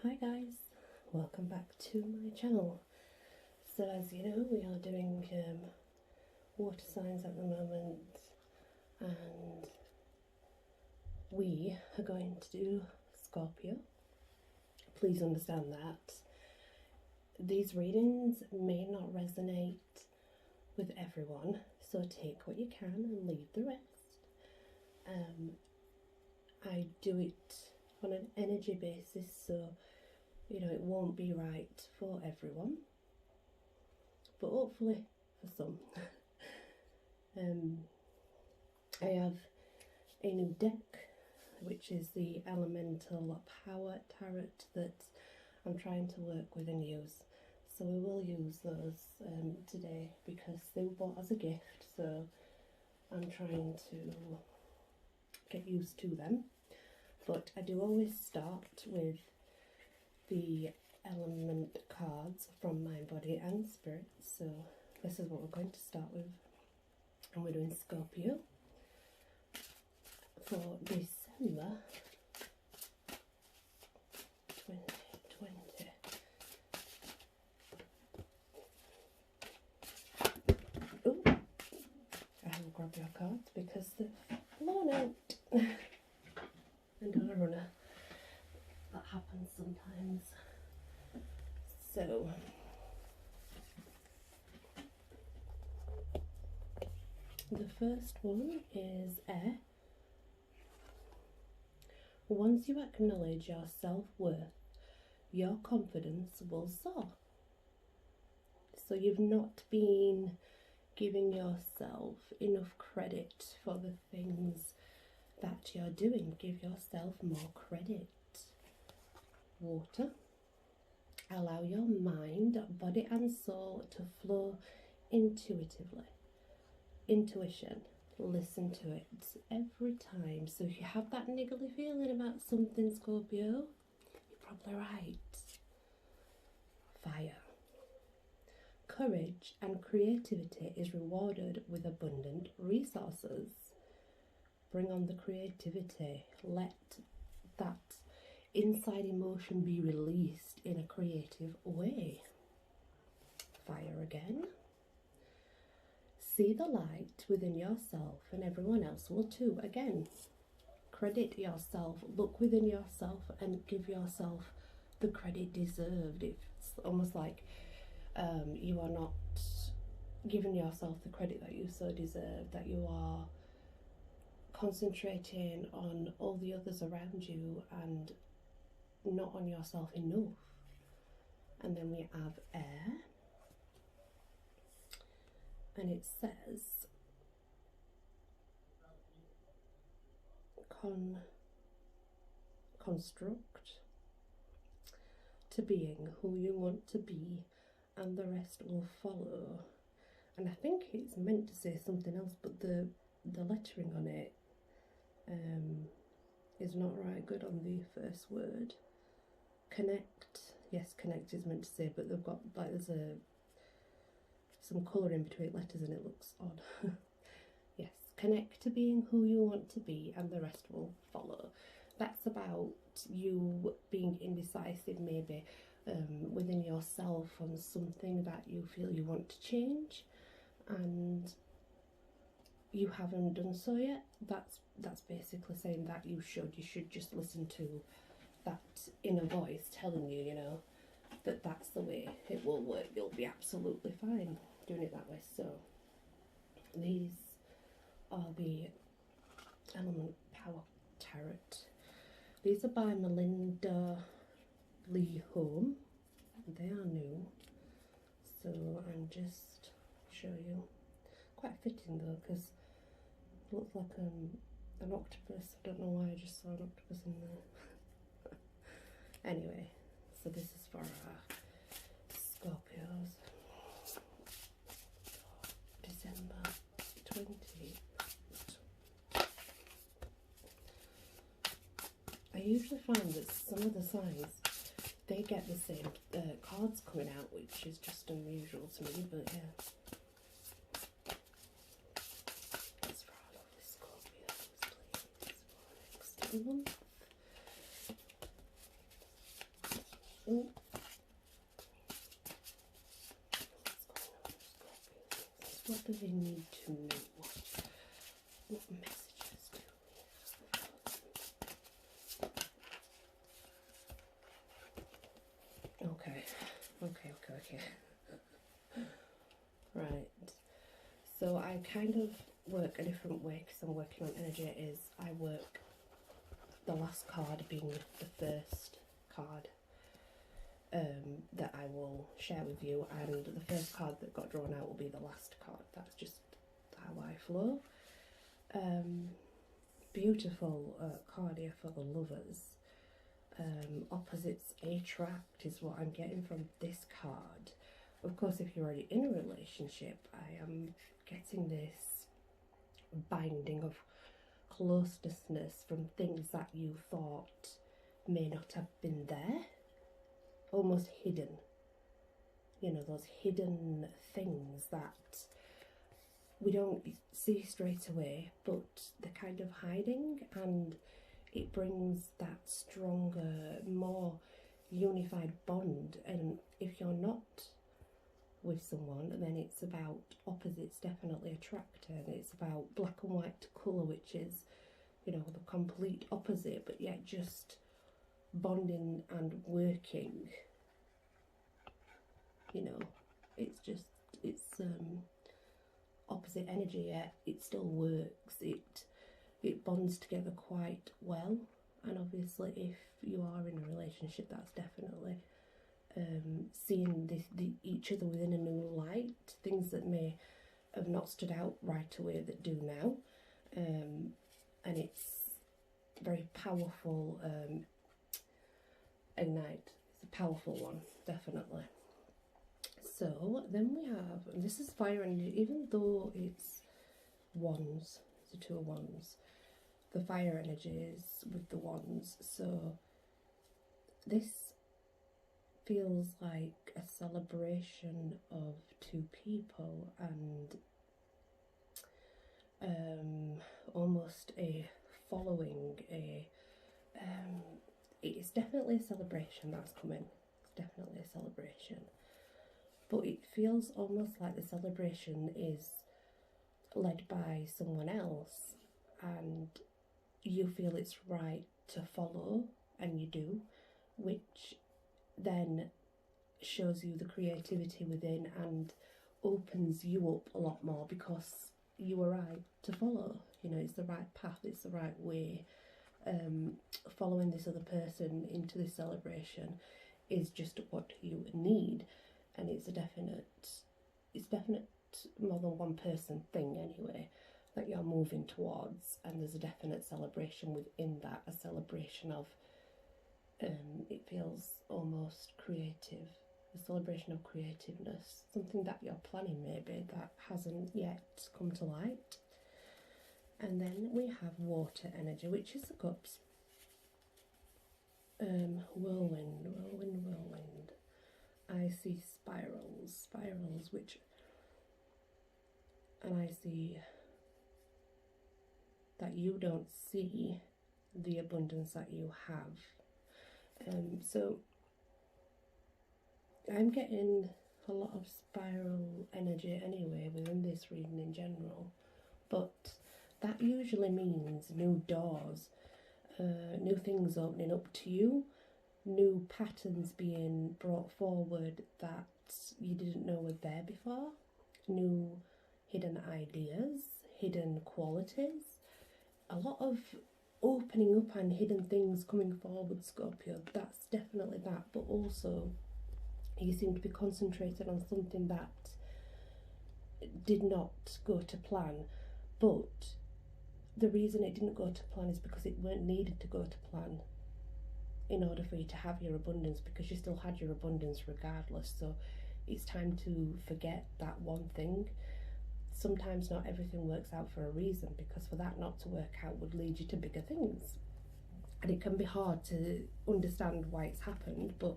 Hi guys, welcome back to my channel. So as you know, we are doing water signs at the moment, and we are going to do Scorpio. Please understand that these readings may not resonate with everyone, so take what you can and leave the rest. I do it on an energy basis, so you know it won't be right for everyone, but hopefully for some. I have a new deck, which is the Elemental Power Tarot that I'm trying to work with and use. So we will use those today because they were bought as a gift, so I'm trying to get used to them. But I do always start with the element cards from Mind, Body and Spirit. So this is what we're going to start with, and we're doing Scorpio for December 2020. Oh, I will grab your cards because they've blown out. And on a runner, that happens sometimes. So the first one is air. Once you acknowledge your self-worth, your confidence will soar. So you've not been giving yourself enough credit for the things that you're doing. Give yourself more credit. Water. Allow your mind, body and soul to flow intuitively. Intuition. Listen to it every time. So if you have that niggly feeling about something, Scorpio, you're probably right. Fire. Courage and creativity is rewarded with abundant resources. Bring on the creativity. Let that inside emotion be released in a creative way. Fire again. See the light within yourself, and everyone else will too. Again, credit yourself. Look within yourself and give yourself the credit deserved. It's almost like you are not giving yourself the credit that you so deserve, that you are concentrating on all the others around you and not on yourself enough. And then we have air, and it says construct to being who you want to be, and the rest will follow. And I think it's meant to say something else, but the lettering on it is not right good on the first word. Connect, yes, connect is meant to say, but they've got like there's some colour in between letters and it looks odd. Yes, connect to being who you want to be, and the rest will follow. That's about you being indecisive maybe within yourself on something that you feel you want to change and you haven't done so yet. That's basically saying that you should just listen to that inner voice telling you, you know, that that's the way it will work. You'll be absolutely fine doing it that way. So these are the Element Power Tarot. These are by Melinda Lee Home. They are new, so I'm just show you. Quite fitting though, because it looks like an octopus. I don't know why I just saw an octopus in there. Anyway, so this is for Scorpios. December 20. I usually find that some of the signs, they get the same cards coming out, which is just unusual to me, but yeah. Let's for our lovely Scorpios, please, for next month. What do they need to know? What messages do we have? Okay. Right. So I kind of work a different way because I'm working on energy. Is I work the last card being the first card that I will share with you, and the first card that got drawn out will be the last card. That's just how I flow. Beautiful card here for the lovers. Opposites attract is what I'm getting from this card. Of course, if you're already in a relationship, I am getting this binding of closeness from things that you thought may not have been there, almost hidden. You know, those hidden things that we don't see straight away, but they're kind of hiding, and it brings that stronger, more unified bond. And if you're not with someone, then it's about opposites definitely attract, and it's about black and white colour, which is, you know, the complete opposite, but yet just bonding and working. You know, it's just, it's opposite energy, yet it still works. It bonds together quite well. And obviously if you are in a relationship, that's definitely seeing each other within a new light, things that may have not stood out right away that do now, and it's very powerful. Ignite, it's a powerful one, definitely. So then we have, and this is fire energy, even though it's wands, it's a 2 of wands, the fire energy is with the wands. So this feels like a celebration of 2 people, and almost a following, it's definitely a celebration that's coming. It's definitely a celebration, but it feels almost like the celebration is led by someone else, and you feel it's right to follow, and you do, which then shows you the creativity within and opens you up a lot more, because you were right to follow. You know, it's the right path, it's the right way. Following this other person into this celebration is just what you need, and it's definite more than one person thing anyway that you're moving towards, and there's a definite celebration within that, a celebration of it feels almost creative, a celebration of creativeness, something that you're planning maybe that hasn't yet come to light. And then we have water energy, which is the cups. Whirlwind. I see spirals, which, and I see that you don't see the abundance that you have. So I'm getting a lot of spiral energy anyway within this reading in general, but that usually means new doors, new things opening up to you, new patterns being brought forward that you didn't know were there before, new hidden ideas, hidden qualities, a lot of opening up and hidden things coming forward, Scorpio. That's definitely that, but also you seem to be concentrated on something that did not go to plan, but the reason it didn't go to plan is because it weren't needed to go to plan in order for you to have your abundance, because you still had your abundance regardless. So it's time to forget that one thing. Sometimes not everything works out for a reason, because for that not to work out would lead you to bigger things, and it can be hard to understand why it's happened, but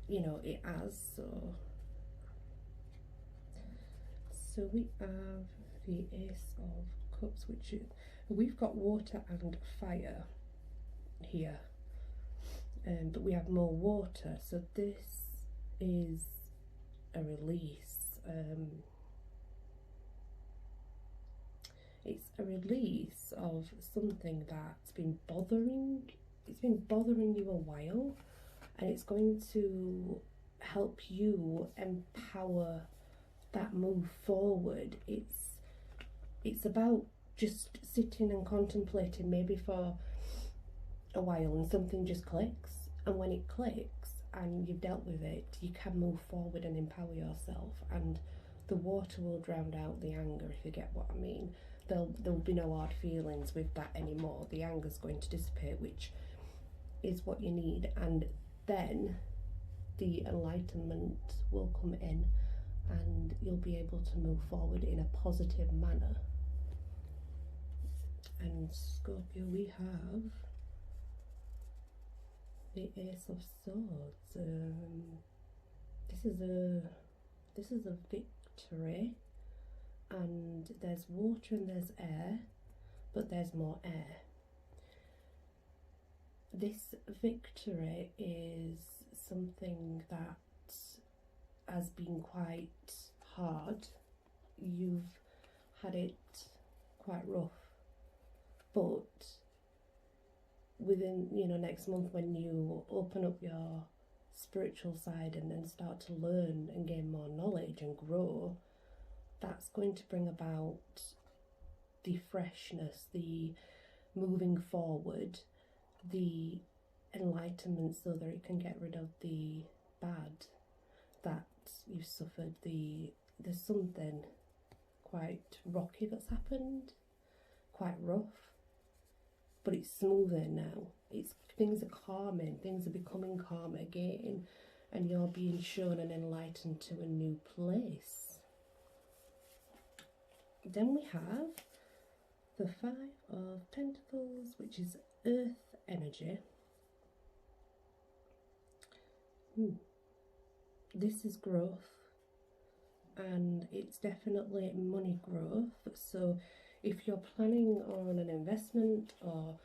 you know it has. So we have the Ace of Cups, which is, we've got water and fire here, but we have more water, so this is a release. a release of something that's been bothering, it's been bothering you a while, and it's going to help you empower that move forward. It's about just sitting and contemplating maybe for a while, and something just clicks, and when it clicks and you've dealt with it, you can move forward and empower yourself, and the water will drown out the anger, if you get what I mean. There'll be no hard feelings with that anymore. The anger's going to dissipate, which is what you need, and then the enlightenment will come in and you'll be able to move forward in a positive manner. And Scorpio, we have the Ace of Swords. This is a victory, and there's water and there's air, but there's more air. This victory is something that has been quite hard. You've had it quite rough, but within, you know, next month, when you open up your spiritual side and then start to learn and gain more knowledge and grow, that's going to bring about the freshness, the moving forward, the enlightenment, so that it can get rid of the bad that you've suffered. There's something quite rocky that's happened, quite rough, but it's smoothing now. Things are calming, things are becoming calm again, and you're being shown and enlightened to a new place. Then we have the Five of Pentacles, which is earth energy. This is growth, and it's definitely money growth. So if you're planning on an investment or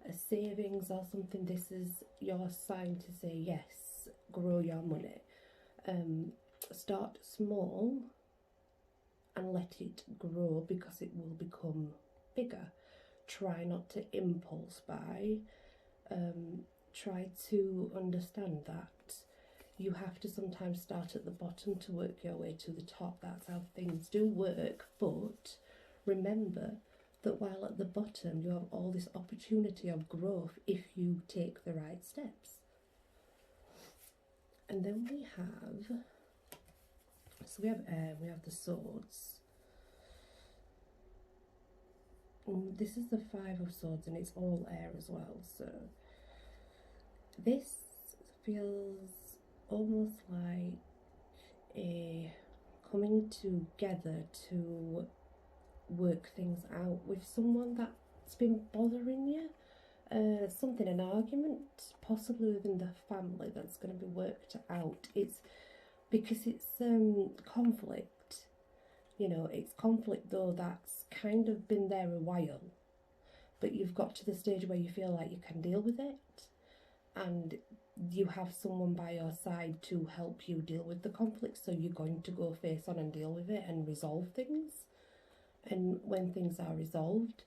a savings or something, this is your sign to say yes, grow your money. Start small and let it grow, because it will become bigger. Try not to impulse buy. Try to understand that you have to sometimes start at the bottom to work your way to the top. That's how things do work. But remember that while at the bottom, you have all this opportunity of growth if you take the right steps. And then we have, so we have air, we have the swords. This is the Five of Swords, and it's all air as well. So this feels almost like a coming together to work things out with someone that's been bothering you. Something, an argument, possibly within the family, that's going to be worked out. It's because it's conflict. You know, it's conflict though that's kind of been there a while, but you've got to the stage where you feel like you can deal with it, and you have someone by your side to help you deal with the conflict. So you're going to go face on and deal with it and resolve things. And when things are resolved,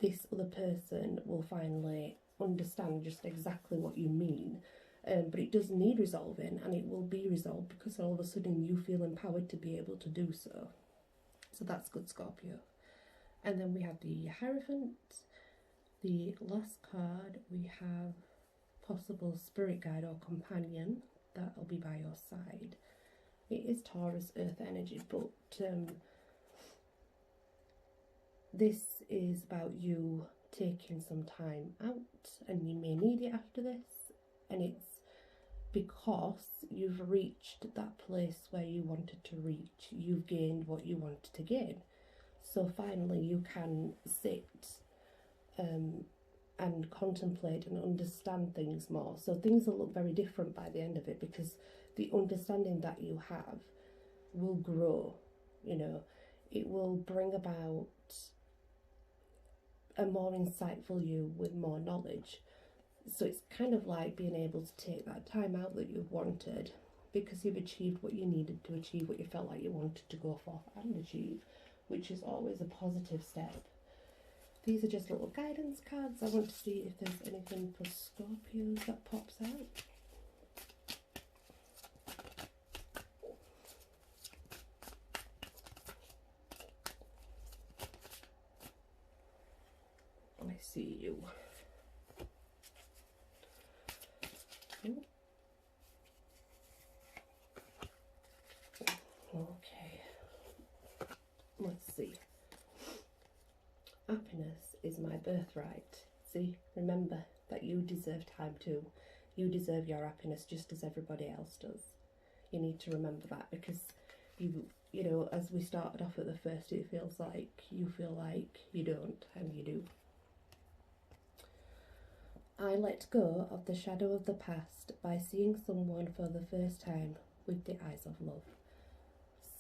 this other person will finally understand just exactly what you mean. But it does need resolving, and it will be resolved because all of a sudden you feel empowered to be able to do so. So that's good, Scorpio. And then we have the Hierophant. The last card, we have possible spirit guide or companion that will be by your side. It is Taurus earth energy, but this is about you taking some time out, and you may need it after this, and it's because you've reached that place where you wanted to reach. You've gained what you wanted to gain. So finally you can sit and contemplate and understand things more. So things will look very different by the end of it, because the understanding that you have will grow. You know, it will bring about a more insightful you with more knowledge. So it's kind of like being able to take that time out that you've wanted, because you've achieved what you needed to achieve, what you felt like you wanted to go for and achieve, which is always a positive step. These are just little guidance cards. I want to see if there's anything for Scorpios that pops out. I see you. Okay, let's see. Happiness is my birthright. See, remember that you deserve time too. You deserve your happiness just as everybody else does. You need to remember that, because you know, as we started off at the first, it feels like you feel like you don't, and you do. I let go of the shadow of the past by seeing someone for the first time with the eyes of love.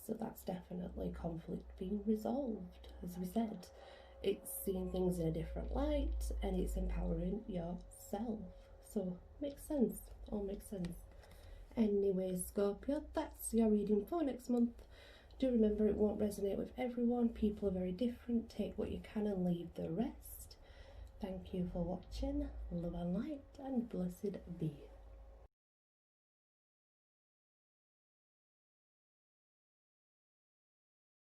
So that's definitely conflict being resolved, as we said. It's seeing things in a different light, and it's empowering yourself. So makes sense, all makes sense. Anyway, Scorpio, that's your reading for next month. Do remember, it won't resonate with everyone. People are very different. Take what you can and leave the rest. Thank you for watching. Love and light, and blessed be.